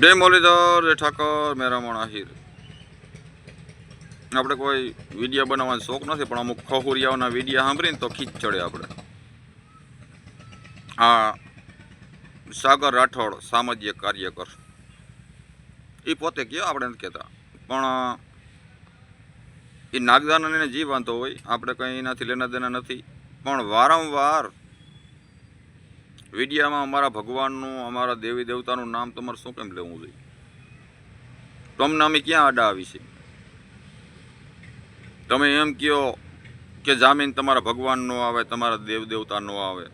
જય મુરલીધર, જય ઠાકર, મેરામણ આહિર. આપણે કોઈ વિડીયો બનાવવાનો શોખ નથી, પણ અમુક ખહુરિયાઓના વિડીયો સાંભળીને તો ખીચ ચડે આપણે. આ સાગર રાઠોડ સામાજિક કાર્યકર, એ પોતે કયો, આપણે નથી કહેતા, પણ એ નાગદાનને જી વાંધો હોય, આપણે કંઈ એનાથી લેના દેના નથી. પણ વારંવાર વિડીયામાં અમારા ભગવાનનું, અમારા દેવી દેવતાનું નામ તમારે શું કેમ લેવું જોઈએ? તમને અમે ક્યાં આડા આવી છે? તમે એમ કહો કે જામીન તમારા ભગવાન નો આવે, તમારા દેવ દેવતા નો આવે.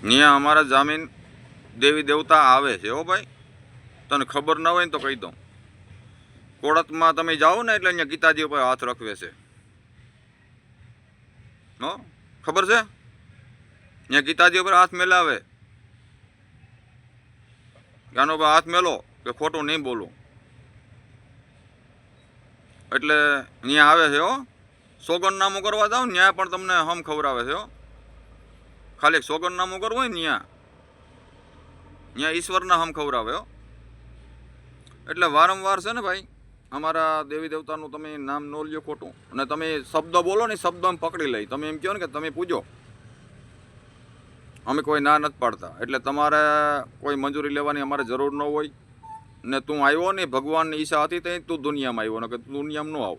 ત્યાં અમારા જામીન દેવી દેવતા આવે છે. હો ભાઈ, તને ખબર ના હોય ને તો કહી દઉં. કોળતમાં તમે જાઓ ને એટલે અહીંયા ગીતાજી ઉપર હાથ રખવે છે. હો, ખબર છે? અહીંયા ગીતાજી ઉપર હાથ મેલાવે. આનો હાથ મેલો કે ખોટું નહીં બોલું. એટલે ત્યાં આવે છે. હો, સોગંદનામું કરવા જાઓ ને ત્યાં પણ તમને હમ ખવડાવે છે. હો, ખાલી સોગંદનામું કરવું હોય ને ત્યાં ઈશ્વરના હમ ખવડાવે. હો, એટલે વારંવાર છે ને ભાઈ, અમારા દેવી દેવતાનું તમે નામ ન લ્યો ખોટું, અને તમે શબ્દ બોલો ને, શબ્દ પકડી લઈ. તમે એમ કહો ને કે તમે પૂજો, અમે કોઈ ના નથી પાડતા. એટલે તમારે કોઈ મંજૂરી લેવાની અમારે જરૂર ન હોય. ને તું આવ્યો ને, ભગવાનની ઈચ્છા હતી ત્યાં તું દુનિયામાં આવ્યો, ને કે તું દુનિયામાં ન આવ.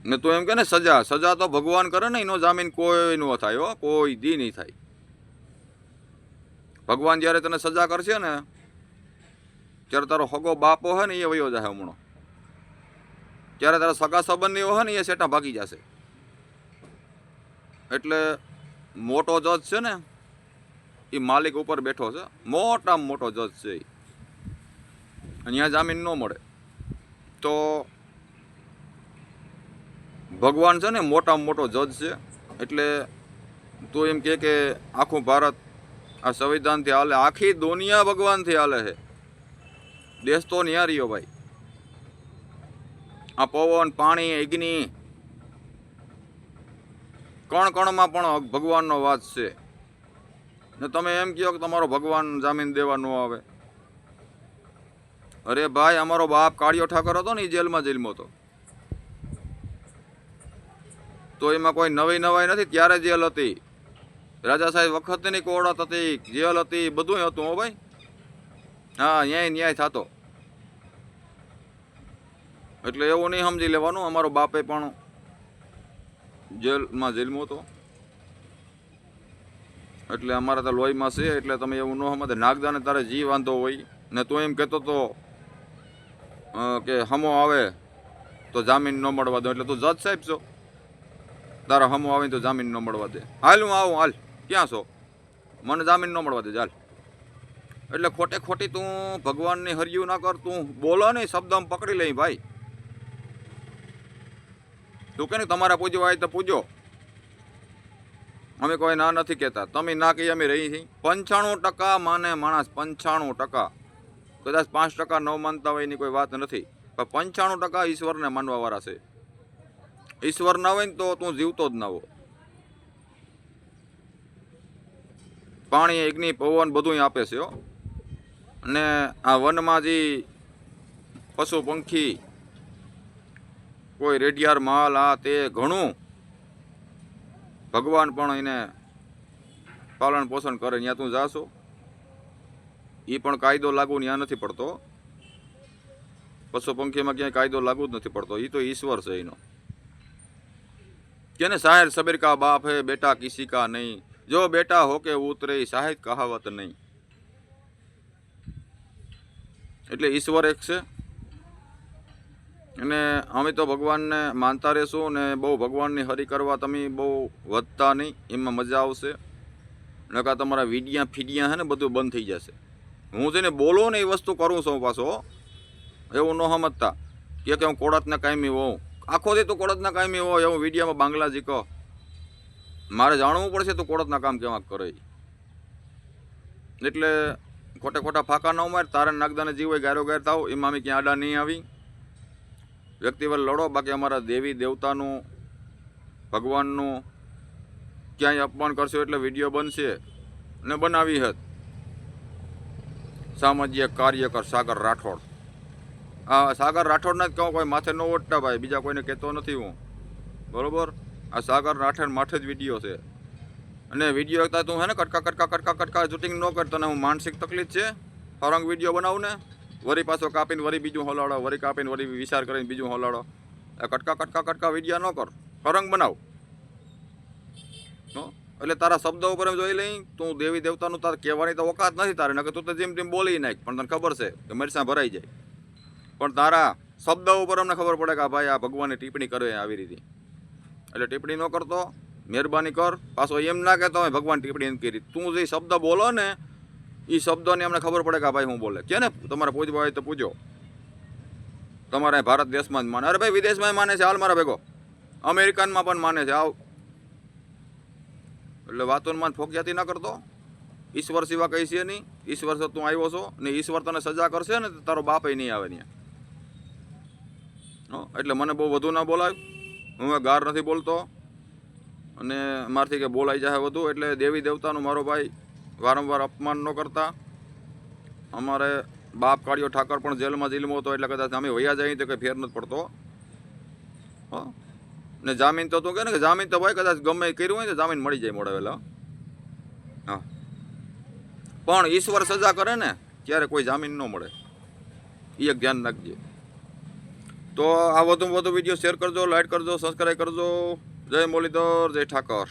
ને તું એમ કે ને સજા તો ભગવાન કરે ને, એનો જામીન કોઈ ન થાય. હો, કોઈ દી નહીં થાય. ભગવાન જ્યારે તને સજા કરશે ને, ત્યારે તારો હગો બાપો હોય ને એ વયો જાય હમણાં. ત્યારે તારા સગા સંબંધીઓ હોય ને એ સેટા ભાગી જશે. એટલે મોટો જજ છે ને, એ માલિક ઉપર બેઠો છે, મોટામાં મોટો જજ છે. અહીંયા જામીન ન મળે. તો ભગવાન છે ને મોટામાં મોટો જજ છે. એટલે તું એમ કે આખું ભારત આ સંવિધાનથી હાલે, આખી દુનિયા ભગવાનથી હાલે છે. દેશ તો નિહારીઓ ભાઈ. આ પવન, પાણી, અગ્નિ, કણ કણમાં પણ ભગવાનનો વાસ છે. ને તમે એમ કહો કે તમારો ભગવાન જામીન દેવા ન આવે. અરે ભાઈ, અમારો બાપ કાળિયો ઠાકર હતો ને, એ જેલમાં હતો. તો એમાં કોઈ નવાઈ નથી. ત્યારે જેલ હતી, રાજા સાહેબ વખતની કોરટ હતી, જેલ હતી, બધું હતું. હો ભાઈ, હા, ન્યાય થતો. એટલે એવું નહીં સમજી લેવાનું. અમારો બાપે પણ જેલમાં હતો. એટલે અમારા તો લોહીમાં છે. એટલે તમે એવું ન સમજે. નાગદાને તારે જી વાંધો હોય ને, તું એમ કહેતો તો કે હમો આવે તો જામીન ન મળવા દો. એટલે તું જજ સાહેબ છો, તારા હમો આવે તો જામીન ન મળવા દે. હાલ હું આવું, હાલ ક્યાં છો, મને જામીન ન મળવા દે, ચાલ. એટલે ખોટે ખોટી તું ભગવાનની હરિયું ના કર. તું બોલો નહીં, શબ્દ પકડી લઈ ભાઈ. તું કે ને તમારા પૂજવા હોય તો પૂજો, અમે કોઈ ના નથી કહેતા. તમે ના કહીએ અમે રહી છીએ. 95% માને માણસ, 95%. કદાચ 5% ન માનતા હોય એની કોઈ વાત નથી, પણ 95% ઈશ્વરને માનવા વાળા છે. ઈશ્વર ના હોય ને તો તું જીવતો જ ના હો. પાણી, અગ્નિ, પવન બધું આપે છે. હો, અને આ વનમાં જે પશુ પંખી, કોઈ રેડિયાર માલ, આ તે ઘણું ભગવાન પણ એને પાલન પોષણ કરે. ત્યાં તું જાશો, એ પણ કાયદો લાગુ ત્યાં નથી પડતો. પશુ પંખીમાં ક્યાંય કાયદો લાગુ જ નથી પડતો. એ તો ઈશ્વર છે એનો. કે ને શાયર સબીર કા બાપ હે, બેટા કિસી કા નહીં, જો બેટા હો કે ઉતરે શાયદ કહાવત નહીં. એટલે ઈશ્વર એક છે. અને અમે તો ભગવાનને માનતા રહેશું. ને બહુ ભગવાનની હરી કરવા તમે બહુ વધતા નહીં, એમાં મજા આવશે. નકા તમારા વિડિયા ફીડિયા છે ને બધું બંધ થઈ જશે. હું જેને બોલો ને એ વસ્તુ કરું છું પાછો. એવું ન સમજતા કે હું કોળતના કાયમી હોઉં. આખો દે તું કોળતના કાયમી હોય એવું વિડીયામાં બાંગ્લાજી કહો. મારે જાણવું પડશે તું કોળતના કામ કેવા કરે. એટલે ખોટા ફાંકા ન માર. તારે નાગદાને જીવ હોય ગારો ગાર થાવ, એમાં અમે ક્યાં આડા નહીં આવી. વ્યક્તિવર લડો. બાકી અમારા દેવી દેવતાનું, ભગવાનનું ક્યાંય અપમાન કરશો એટલે વિડીયો બનશે. ને બનાવી હત સામાજિક કાર્યકર સાગર રાઠોડ. આ સાગર રાઠોડને જ કહું, કોઈ માથે ન ઓટતા ભાઈ, બીજા કોઈને કહેતો નથી હું, બરોબર. આ સાગર રાઠોડ માથે જ વિડીયો છે. અને વિડીયો એકતા તું હે ને કટકા શૂટિંગ ન કર, તને હું માનસિક તકલીફ છે. હરંગ વિડીયો બનાવું ને, વરી પાછો કાપીને વરી બીજું હલાડો, વરી કાપીને વરી વિચાર કરીને બીજું હલાડો. આ કટકા વિડીયો ન કર, હરંગ બનાવ. એટલે તારા શબ્દો ઉપર એમ જોઈ લઈ, તું દેવી દેવતાનું તારે કહેવાની તો ઓકાત નથી તારે, નકર તું તો જેમ તેમ બોલી નાખ, પણ તને ખબર છે કે મરસા ભરાઈ જાય. પણ તારા શબ્દો ઉપર અમને ખબર પડે કે ભાઈ આ ભગવાનની ટિપ્પણી કરે આવી રીતે. એટલે ટિપ્પણી ન કરતો, મહેરબાની કર. પાછો એમ ના કહેતો હોય ભગવાન ટિપ્પણી એમ કરી. તું જે શબ્દ બોલો ને એ શબ્દોની અમને ખબર પડે કે ભાઈ હું બોલે. કે ને તમારે પૂછવા હોય તો પૂછો. તમારે ભારત દેશમાં જ માને, અરે ભાઈ વિદેશમાં માને છે, હાલ મારા ભેગો અમેરિકનમાં પણ માને છે, આવ. એટલે વાતોમાં ફોકિયાતી ના કરતો. ઈશ્વર સિવા કઈ છે નહીં. ઈશ્વર તો તું આવ્યો છો ને, ઈશ્વર તને સજા કરશે ને તારો બાપ નહીં આવે ત્યાં. એટલે મને બહુ વધુ ના બોલાય, હું ગાર નથી બોલતો અને મારથી કે બોલાઈ જાય વધુ. એટલે દેવી દેવતાનું મારો ભાઈ વારંવાર અપમાન ન કરતા. અમારે બાપ કાળિયો ઠાકર પણ જેલમાં જીલમો હતો, એટલે કદાચ અમે વયા જઈએ તો કંઈ ફેર નથી પડતો. ને જામીન તો તું કહે ને કે જામીન તો ભાઈ કદાચ ગમે કર્યું હોય તો જામીન મળી જાય મોડા વહેલા. હા, પણ ઈશ્વર સજા કરે ને ત્યારે કોઈ જામીન ન મળે, એ એક ધ્યાન રાખજે. તો આ વધુ વિડીયો શેર કરજો, લાઈક કરજો, સબસ્ક્રાઈબ કરજો. જય મુરલીધર, જય ઠાકર.